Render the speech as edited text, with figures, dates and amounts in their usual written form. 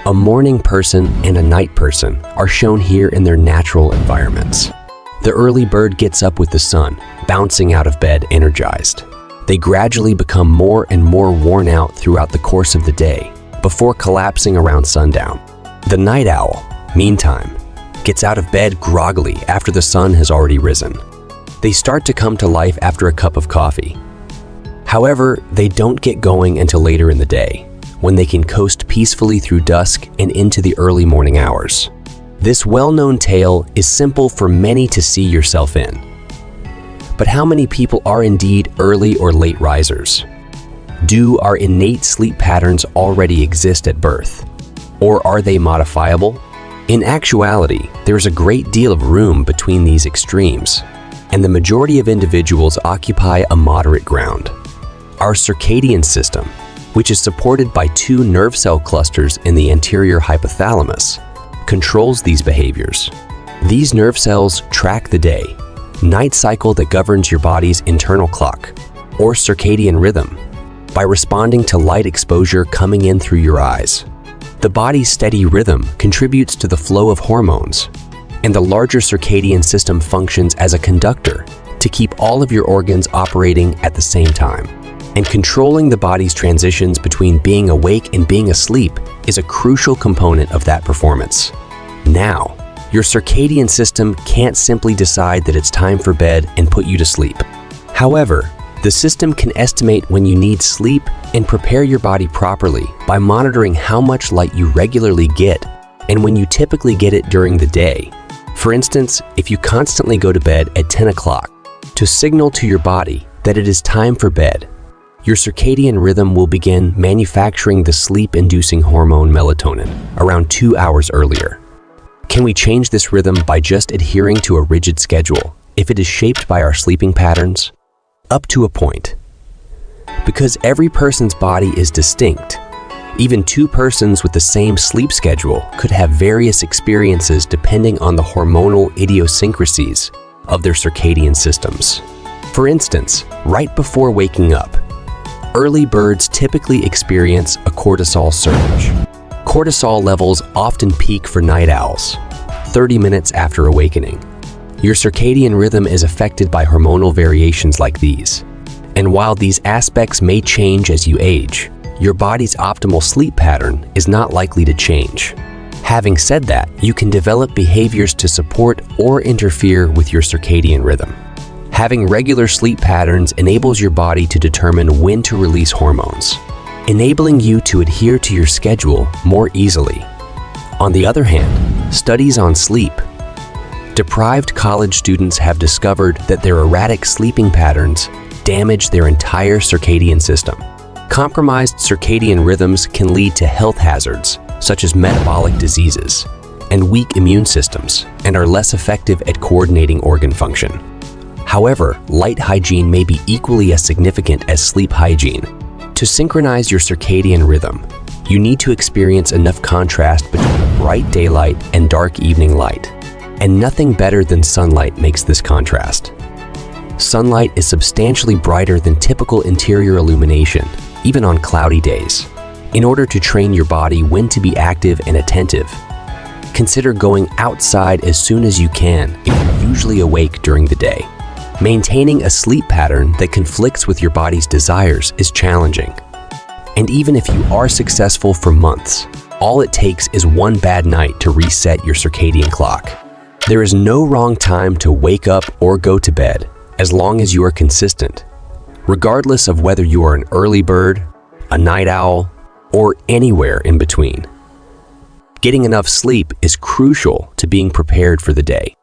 A morning person and a night person are shown here in their natural environments. The early bird gets up with the sun, bouncing out of bed energized. They gradually become more and more worn out throughout the course of the day, before collapsing around sundown. The night owl, meantime, gets out of bed groggily after the sun has already risen. They start to come to life after a cup of coffee. However, they don't get going until later in the day, when they can coast peacefully through dusk and into the early morning hours. This well-known tale is simple for many to see yourself in. But how many people are indeed early or late risers? Do our innate sleep patterns already exist at birth? Or are they modifiable? In actuality, there is a great deal of room between these extremes, and the majority of individuals occupy a moderate ground. Our circadian system, which is supported by two nerve cell clusters in the anterior hypothalamus, controls these behaviors. These nerve cells track the day, night cycle that governs your body's internal clock, or circadian rhythm, by responding to light exposure coming in through your eyes. The body's steady rhythm contributes to the flow of hormones, and the larger circadian system functions as a conductor to keep all of your organs operating at the same time. And controlling the body's transitions between being awake and being asleep is a crucial component of that performance. Now, your circadian system can't simply decide that it's time for bed and put you to sleep. However, the system can estimate when you need sleep and prepare your body properly by monitoring how much light you regularly get and when you typically get it during the day. For instance, if you constantly go to bed at 10 o'clock to signal to your body that it is time for bed, your circadian rhythm will begin manufacturing the sleep-inducing hormone melatonin around 2 hours earlier. Can we change this rhythm by just adhering to a rigid schedule if it is shaped by our sleeping patterns? Up to a point. Because every person's body is distinct, even two persons with the same sleep schedule could have various experiences depending on the hormonal idiosyncrasies of their circadian systems. For instance, right before waking up, early birds typically experience a cortisol surge. Cortisol levels often peak for night owls, 30 minutes after awakening. Your circadian rhythm is affected by hormonal variations like these. And while these aspects may change as you age, your body's optimal sleep pattern is not likely to change. Having said that, you can develop behaviors to support or interfere with your circadian rhythm. Having regular sleep patterns enables your body to determine when to release hormones, enabling you to adhere to your schedule more easily. On the other hand, studies on sleep. Deprived college students have discovered that their erratic sleeping patterns damage their entire circadian system. Compromised circadian rhythms can lead to health hazards, such as metabolic diseases, and weak immune systems, and are less effective at coordinating organ function. However, light hygiene may be equally as significant as sleep hygiene. To synchronize your circadian rhythm, you need to experience enough contrast between bright daylight and dark evening light. And nothing better than sunlight makes this contrast. Sunlight is substantially brighter than typical interior illumination, even on cloudy days. In order to train your body when to be active and attentive, consider going outside as soon as you can if you're usually awake during the day. Maintaining a sleep pattern that conflicts with your body's desires is challenging. And even if you are successful for months, all it takes is one bad night to reset your circadian clock. There is no wrong time to wake up or go to bed, as long as you are consistent, regardless of whether you are an early bird, a night owl, or anywhere in between. Getting enough sleep is crucial to being prepared for the day.